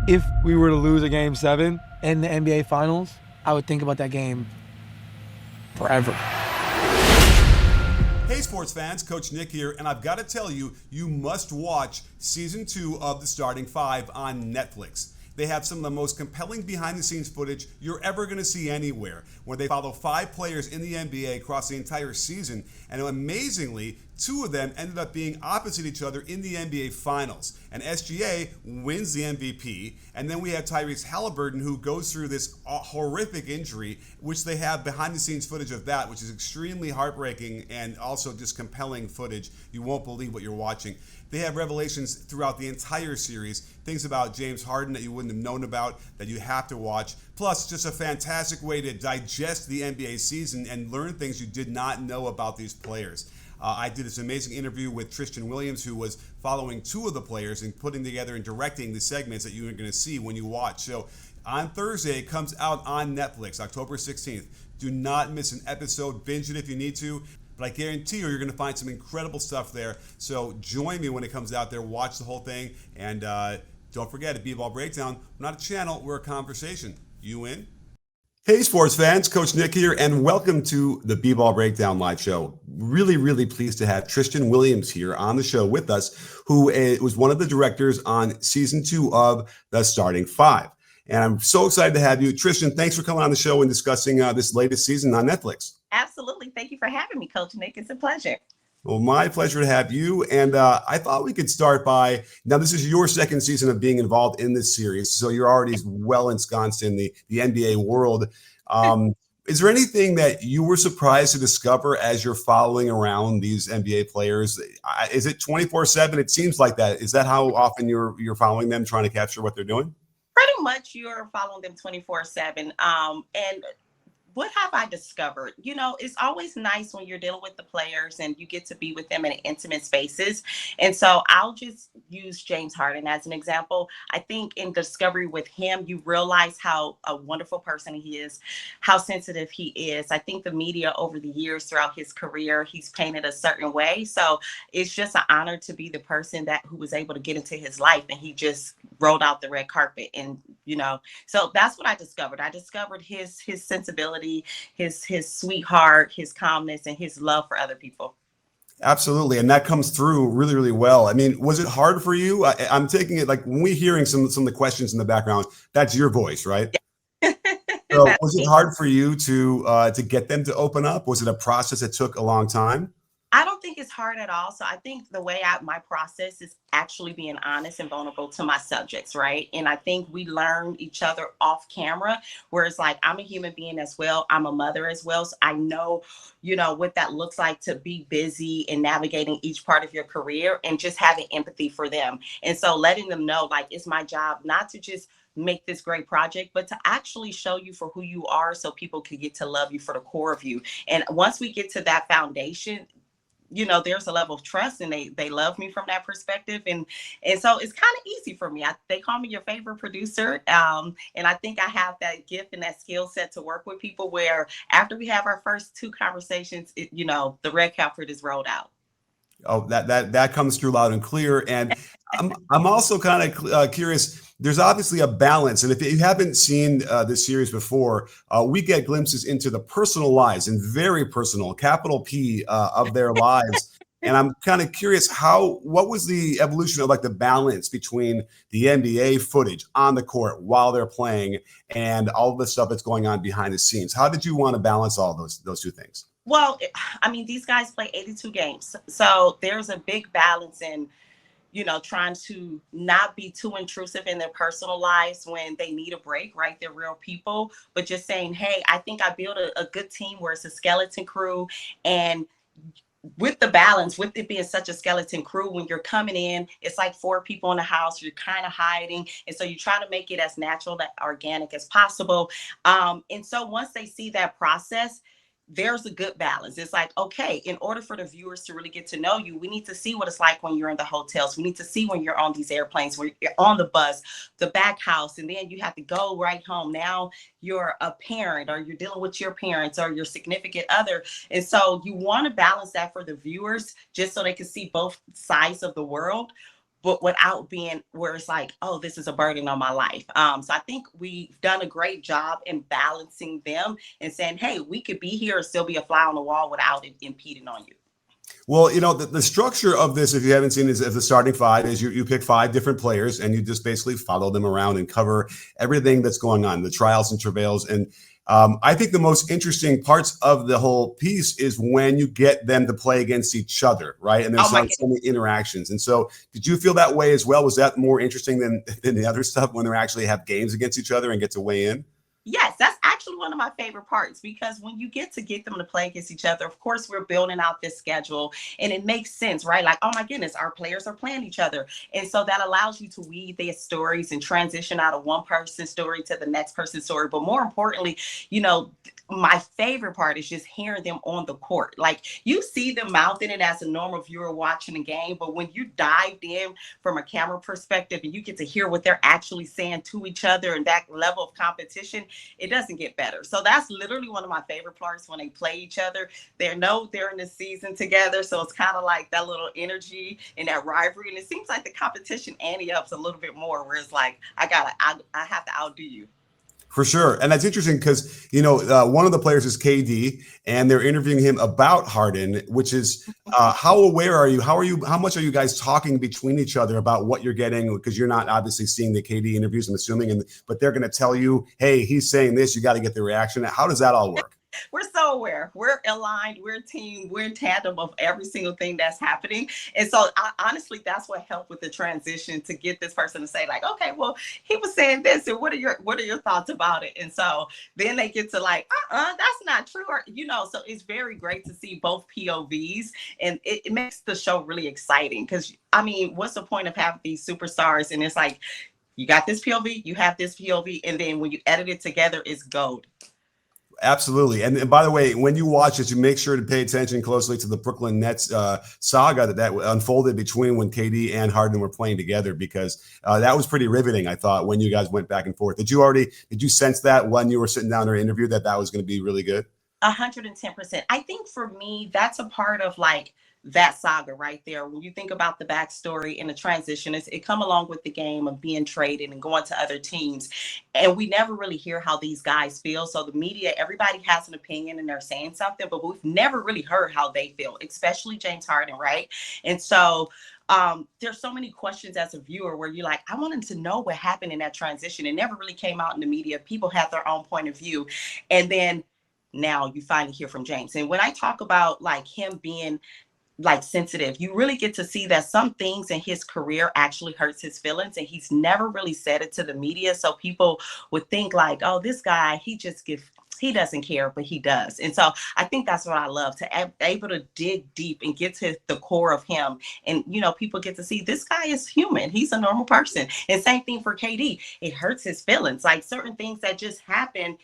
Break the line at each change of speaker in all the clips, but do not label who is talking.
If we were to lose a game 7 in the NBA Finals, I would think about that game forever.
Hey sports fans, Coach Nick here, and I've got to tell you, you must watch Season 2 of The Starting Five on Netflix. They have some of the most compelling behind-the-scenes footage you're ever going to see anywhere, where they follow 5 players in the NBA across the entire season, and amazingly, 2 of them ended up being opposite each other in the NBA Finals. And SGA wins the MVP, and then we have Tyrese Haliburton, who goes through this horrific injury, which they have behind-the-scenes footage of that, which is extremely heartbreaking and also just compelling footage. You won't believe what you're watching. They have revelations throughout the entire series, things about James Harden that you wouldn't have known about that you have to watch. Plus, just a fantastic way to digest the NBA season and learn things you did not know about these players. I did this amazing interview with Trishtan Williams, who was following 2 of the players and putting together and directing the segments that you're going to see when you watch. So on Thursday, it comes out on Netflix, October 16th. Do not miss an episode. Binge it if you need to. But I guarantee you're going to find some incredible stuff there. So join me when it comes out there. Watch the whole thing. And don't forget, at B-Ball Breakdown, we're not a channel, we're a conversation. You in? Hey sports fans, Coach Nick here, and welcome to the B-Ball Breakdown live show. Really pleased to have Trishtan Williams here on the show with us, who was one of the directors on Season 2 of The Starting Five. And I'm so excited to have you. Trishtan, thanks for coming on the show and discussing this latest season on Netflix.
Absolutely. Thank you for having me, Coach Nick. It's a pleasure.
Well, my pleasure to have you. And I thought we could start by, now this is your second season of being involved in this series, so you're already well ensconced in the NBA world. Is there anything that you were surprised to discover as you're following around these NBA players? Is it 24/7? It seems like that. Is that how often you're following them, trying to capture what they're doing?
Pretty much you're following them 24/7. And what have I discovered? You know, it's always nice when you're dealing with the players and you get to be with them in intimate spaces. And so I'll just use James Harden as an example. I think in discovery with him, you realize how a wonderful person he is, how sensitive he is. I think the media over the years throughout his career, he's painted a certain way. So it's just an honor to be the person who was able to get into his life, and he just rolled out the red carpet. And, you know, so that's what I discovered. I discovered his sensibility, his sweetheart, his calmness, and his love for other people.
Absolutely, and that comes through really well. I mean, was it hard for you? I'm taking it like when we're hearing some of the questions in the background, that's your voice, right? So was it hard for you to get them to open up? Was it a process that took a long time?
I don't think it's hard at all. So I think the way my process is actually being honest and vulnerable to my subjects, right? And I think we learn each other off camera, where it's like, I'm a human being as well. I'm a mother as well. So I know, you know, what that looks like to be busy and navigating each part of your career and just having empathy for them. And so letting them know, like, it's my job not to just make this great project, but to actually show you for who you are so people can get to love you for the core of you. And once we get to that foundation, you know, there's a level of trust, and they love me from that perspective. And so it's kind of easy for me. They call me your favorite producer. And I think I have that gift and that skill set to work with people where after we have our first 2 conversations, you know, the red carpet is rolled out.
Oh, that comes through loud and clear. And I'm also kind of curious. There's obviously a balance, and if you haven't seen this series before, we get glimpses into the personal lives, and very personal, capital P, of their lives. And I'm kind of curious, what was the evolution of like the balance between the NBA footage on the court while they're playing and all the stuff that's going on behind the scenes? How did you want to balance all those 2 things?
Well, I mean, these guys play 82 games. So there's a big balance in, you know, trying to not be too intrusive in their personal lives when they need a break, right? They're real people, but just saying, hey, I think I built a good team where it's a skeleton crew. And with the balance, with it being such a skeleton crew, when you're coming in, it's like 4 people in the house, you're kind of hiding. And so you try to make it as natural, that organic as possible. And so once they see that process, there's a good balance. It's like, okay, in order for the viewers to really get to know you, we need to see what it's like when you're in the hotels. We need to see when you're on these airplanes, when you're on the bus, the back house, and then you have to go right home. Now you're a parent, or you're dealing with your parents or your significant other. And so you want to balance that for the viewers just so they can see both sides of the world. but without being where it's like, oh, this is a burden on my life. So I think we've done a great job in balancing them and saying, hey, we could be here and still be a fly on the wall without it impeding on you.
Well, the structure of this, if you haven't seen, is of the starting five is you pick five different players and you just basically follow them around and cover everything that's going on, the trials and travails. And I think the most interesting parts of the whole piece is when you get them to play against each other, right? And there's so many interactions. And so did you feel that way as well? Was that more interesting than the other stuff when they actually have games against each other and get to weigh in?
Yes, that's actually one of my favorite parts, because when you get them to play against each other, of course, we're building out this schedule and it makes sense, right? Like, oh my goodness, our players are playing each other. And so that allows you to weave their stories and transition out of one person's story to the next person's story. But more importantly, my favorite part is just hearing them on the court. Like, you see them mouthing it as a normal viewer watching a game, but when you dived in from a camera perspective and you get to hear what they're actually saying to each other and that level of competition, it doesn't get better. So that's literally one of my favorite parts when they play each other. They know they're in the season together, so it's kind of like that little energy and that rivalry. And it seems like the competition ante ups a little bit more, where it's like, I have to outdo you.
For sure. And that's interesting because, one of the players is KD, and they're interviewing him about Harden, which is how aware are you? How much are you guys talking between each other about what you're getting? Because you're not obviously seeing the KD interviews, I'm assuming, but they're going to tell you, hey, he's saying this, you got to get the reaction. How does that all work?
We're so aware. We're aligned. We're a team. We're in tandem of every single thing that's happening. And so honestly, that's what helped with the transition, to get this person to say like, okay, well, he was saying this, and what are your thoughts about it? And so then they get to like, that's not true. Or, so it's very great to see both POVs, and it makes the show really exciting. Because what's the point of having these superstars? And it's like, you got this POV, you have this POV, and then when you edit it together, it's gold.
Absolutely. And by the way, when you watch it, you make sure to pay attention closely to the Brooklyn Nets saga that unfolded between when KD and Harden were playing together, because that was pretty riveting, I thought, when you guys went back and forth. Did you sense that when you were sitting down in an interview that was going to be really good?
110%. I think for me, that's a part of like that saga right there. When you think about the backstory and the transition, it come along with the game of being traded and going to other teams. And we never really hear how these guys feel. So the media, everybody has an opinion and they're saying something, but we've never really heard how they feel, especially James Harden, right? And so there's so many questions as a viewer where you're like, I wanted to know what happened in that transition. It never really came out in the media. People had their own point of view. And then now you finally hear from James. And when I talk about like him being like sensitive, you really get to see that some things in his career actually hurts his feelings, and he's never really said it to the media. So people would think like, oh, this guy, he doesn't care, but he does. And so I think that's what I love, to able to dig deep and get to the core of him. And, people get to see this guy is human. He's a normal person. And same thing for KD. It hurts his feelings, like certain things that just happen.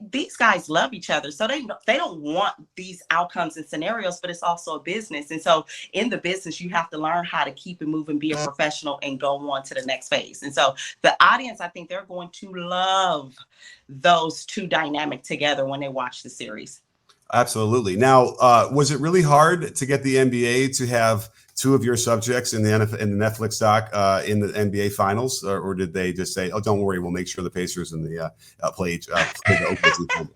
These guys love each other, so they don't want these outcomes and scenarios, but it's also a business. And so in the business, you have to learn how to keep it moving, be a professional, and go on to the next phase. And so the audience, I think they're going to love those two dynamic together when they watch the series.
Absolutely. Now, was it really hard to get the NBA to have two of your subjects in the Netflix doc in the NBA Finals, or did they just say, "Oh, don't worry, we'll make sure the Pacers and the play the OKC"?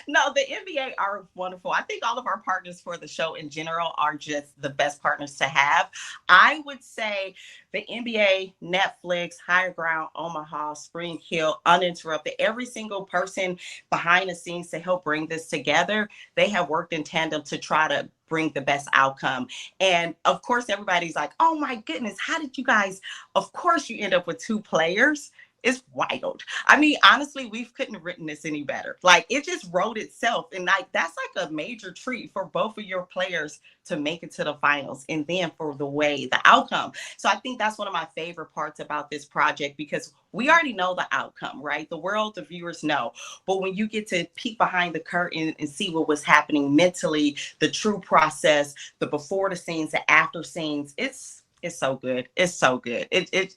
No, the NBA are wonderful. I think all of our partners for the show in general are just the best partners to have. I would say the NBA, Netflix, Higher Ground, Omaha, Spring Hill, Uninterrupted, every single person behind the scenes to help bring this together, they have worked in tandem to try to bring the best outcome. And of course, everybody's like, oh my goodness, how did you guys, of course you end up with two players. It's wild. Honestly, we couldn't have written this any better. Like, it just wrote itself. And like, that's like a major treat for both of your players to make it to the finals, and then for the outcome. So I think that's one of my favorite parts about this project, because we already know the outcome, right? The world, the viewers know. But when you get to peek behind the curtain and see what was happening mentally, the true process, the before the scenes, the after scenes, it's so good. It's so good. It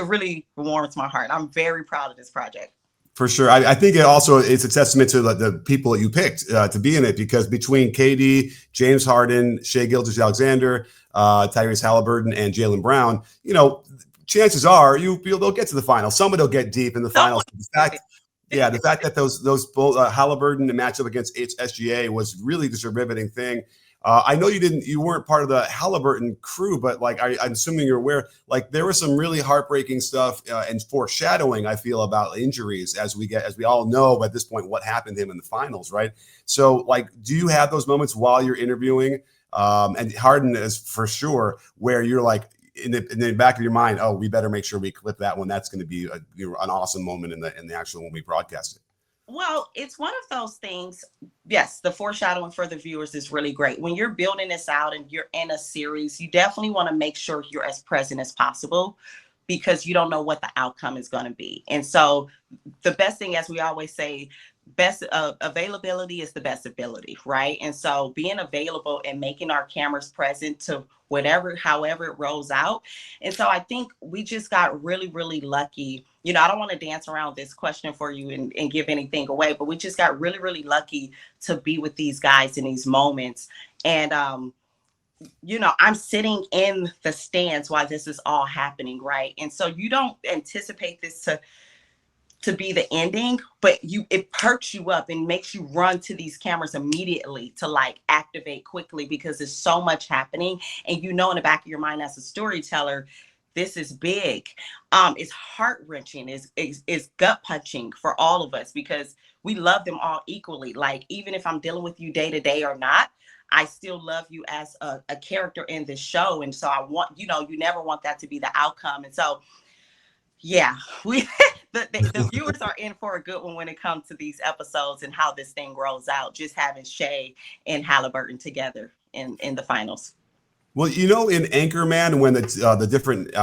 really warms my heart. I'm very proud of this project.
For sure. I think it also it's a testament to the people that you picked to be in it, because between KD, James Harden, Shai Gilgeous-Alexander, Tyrese Haliburton, and Jaylen Brown, chances are they'll get to the final. Somebody will get deep in the finals. The fact that those both Haliburton matched up against SGA was really just a riveting thing. I know you weren't part of the Haliburton crew, but like I'm assuming you're aware, like there was some really heartbreaking stuff and foreshadowing, I feel, about injuries as we all know at this point what happened to him in the finals, right? So like, do you have those moments while you're interviewing? And Harden is for sure where you're like in the back of your mind, oh, we better make sure we clip that one. That's going to be an awesome moment in the actual when we broadcast it.
Well, it's one of those things. Yes, the foreshadowing for the viewers is really great. When you're building this out and you're in a series, you definitely want to make sure you're as present as possible, because you don't know what the outcome is going to be. And so the best thing, as we always say, best availability is the best ability, right? And so being available and making our cameras present to however it rolls out. And so I think we just got really, really lucky. I don't want to dance around this question for you and give anything away, but we just got really, really lucky to be with these guys in these moments. And, I'm sitting in the stands while this is all happening, right? And so you don't anticipate this to be the ending, but it perks you up and makes you run to these cameras immediately to like activate quickly, because there's so much happening. And in the back of your mind as a storyteller, this is big. It's heart-wrenching, it's gut-punching for all of us, because we love them all equally. Like, even if I'm dealing with you day to day or not, I still love you as a character in this show. And so I want, you never want that to be the outcome. And so, yeah, the viewers are in for a good one when it comes to these episodes and how this thing rolls out, just having Shai and Haliburton together in the finals.
Well, in Anchorman, when the different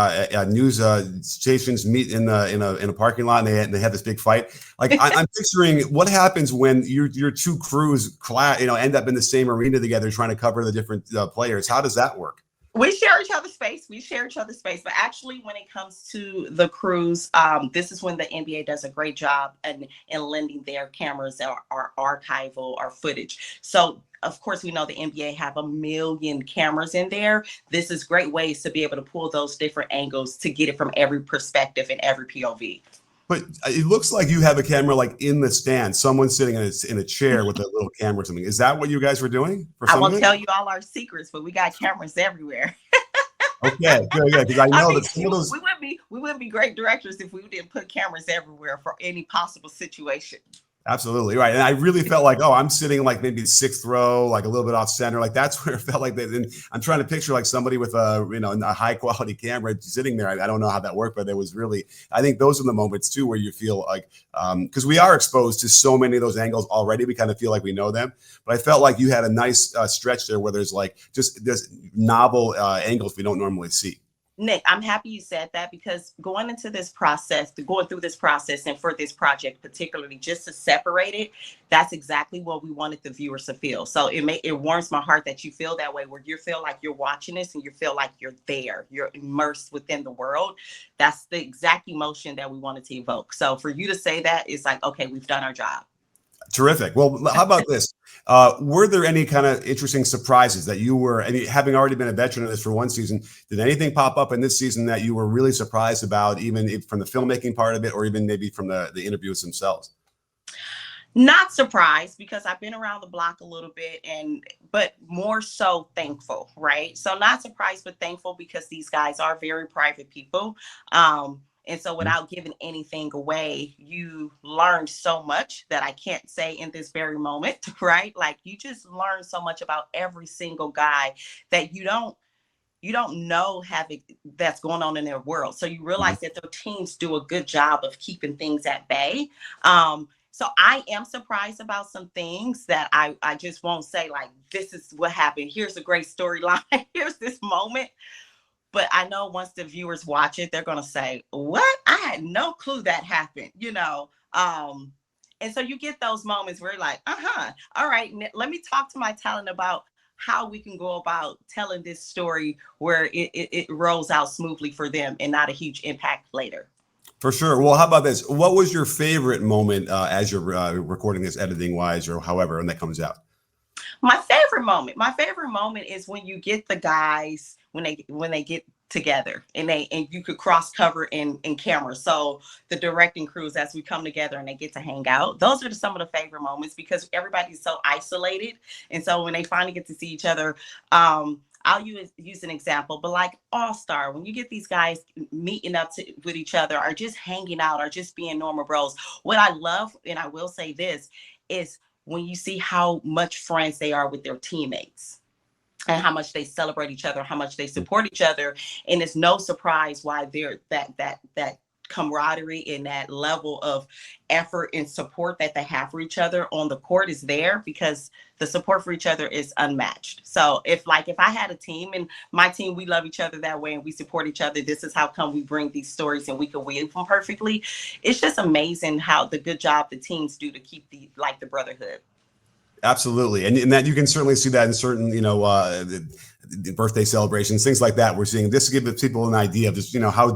news stations meet in a parking lot and they have this big fight, like I'm picturing what happens when your two crews end up in the same arena together trying to cover the different players. How does that work?
We share each other's space. But actually, when it comes to the crews, this is when the NBA does a great job in lending their cameras or archival or footage. So, of course, we know the NBA have 1 million cameras in there. This is great ways to be able to pull those different angles to get it from every perspective and every POV.
But it looks like you have a camera like in the stand, someone sitting in a chair with a little camera or something. Is that what you guys were doing?
I won't tell you all our secrets, but we got cameras everywhere.
Okay, good. Because I know that some of those
we wouldn't be great directors if we didn't put cameras everywhere for any possible situation.
Absolutely right. And I really felt like, I'm sitting like maybe 6th row, like a little bit off center. Like that's where it felt like and I'm trying to picture like somebody with a high quality camera sitting there. I don't know how that worked, but it was really, I think those are the moments too, where you feel like, because we are exposed to so many of those angles already, we kind of feel like we know them. But I felt like you had a nice stretch there where there's like just this novel angles we don't normally see.
Nick, I'm happy you said that, because going through this process and for this project particularly, just to separate it, that's exactly what we wanted the viewers to feel. So it warms my heart that you feel that way, where you feel like you're watching this and you feel like you're there, you're immersed within the world. That's the exact emotion that we wanted to evoke. So for you to say that, it's like, okay, we've done our job.
Terrific. Well, how about this? Were there any kind of interesting surprises that you were, and having already been a veteran of this for one season, did anything pop up in this season that you were really surprised about, even from the filmmaking part of it, or even maybe from the interviews themselves?
Not surprised, because I've been around the block a little bit, but more so thankful, right? So not surprised, but thankful, because these guys are very private people. And so without giving anything away, you learn so much that I can't say in this very moment, right? Like, you just learn so much about every single guy that you don't know that's going on in their world. So you realize that their teams do a good job of keeping things at bay. So I am surprised about some things that I just won't say, like, this is what happened. Here's a great storyline. Here's this moment. But I know once the viewers watch it, they're going to say, what? I had no clue that happened, And so you get those moments where you're like, all right, let me talk to my talent about how we can go about telling this story where it rolls out smoothly for them and not a huge impact later.
For sure. Well, how about this? What was your favorite moment as you're recording this, editing wise, or however, when that comes out?
My favorite moment is when you get the guys when they get together and you could cross cover in camera. So the directing crews, as we come together and they get to hang out, those are some of the favorite moments because everybody's so isolated. And so when they finally get to see each other, I'll use an example, but like All-Star, when you get these guys meeting up with each other or just hanging out or just being normal bros, what I love, and I will say this, is when you see how much friends they are with their teammates and how much they celebrate each other, how much they support each other. And it's no surprise why they're that camaraderie and that level of effort and support that they have for each other on the court is there because the support for each other is unmatched. So if I had a team and my team, we love each other that way and we support each other, this is how come we bring these stories and we can weave them perfectly. It's just amazing how the good job the teams do to keep the brotherhood.
Absolutely. And that you can certainly see that in certain, the birthday celebrations, things like that. We're seeing this to give people an idea of just, how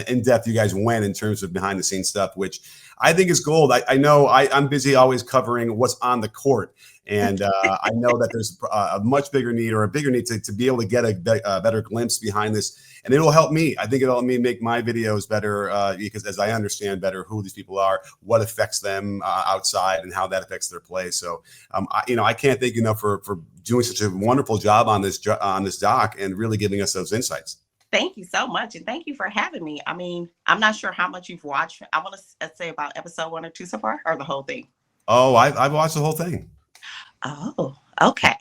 in depth you guys went in terms of behind the scenes stuff, which I think is gold. I know I'm busy always covering what's on the court. And I know that there's a much bigger need or a bigger need to be able to get a better glimpse behind this. And it'll help me. I think it'll help me make my videos better because as I understand better who these people are, what affects them outside and how that affects their play. So, I can't thank you enough for doing such a wonderful job on this doc and really giving us those insights.
Thank you so much. And thank you for having me. I mean, I'm not sure how much you've watched. I want to say about episode 1 or 2 so far, or the whole thing.
Oh, I've watched the whole thing.
Oh, okay.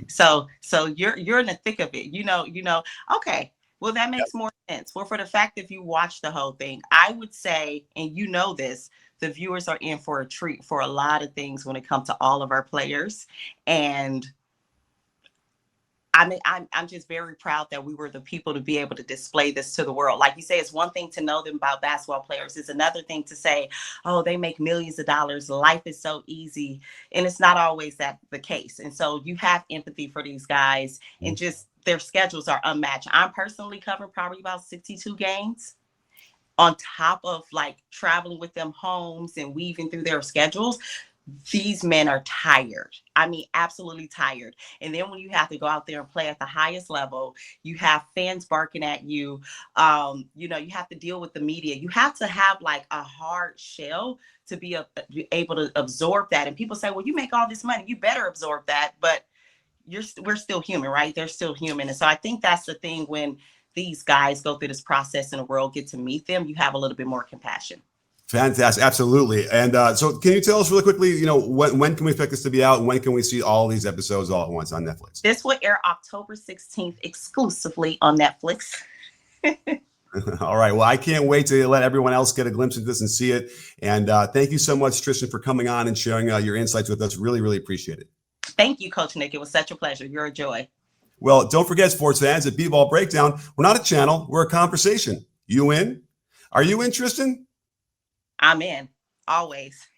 So you're in the thick of it. Okay. Well, that makes more sense. Well, for the fact that you watched the whole thing, I would say, and this, the viewers are in for a treat for a lot of things when it comes to all of our players. And I'm just very proud that we were the people to be able to display this to the world. Like you say, it's one thing to know them about basketball players. It's another thing to say, oh, they make millions of dollars. Life is so easy. And it's not always the case. And so you have empathy for these guys and just their schedules are unmatched. I'm personally covering probably about 62 games on top of traveling with them homes and weaving through their schedules. These men are tired. I mean, absolutely tired. And then when you have to go out there and play at the highest level, you have fans barking at you. You have to deal with the media. You have to have a hard shell to be able to absorb that. And people say, well, you make all this money, you better absorb that. But we're still human, right? They're still human. And so I think that's the thing when these guys go through this process and the world get to meet them, you have a little bit more compassion.
Fantastic. Absolutely. And so can you tell us really quickly, when can we expect this to be out? And when can we see all these episodes all at once on Netflix?
This will air October 16th exclusively on Netflix.
All right. Well, I can't wait to let everyone else get a glimpse of this and see it. And thank you so much, Trishtan, for coming on and sharing your insights with us. Really, really appreciate it.
Thank you, Coach Nick. It was such a pleasure. You're a joy.
Well, don't forget, sports fans, at B-Ball Breakdown, we're not a channel. We're a conversation. You in? Are you in, Trishtan?
I'm in, always.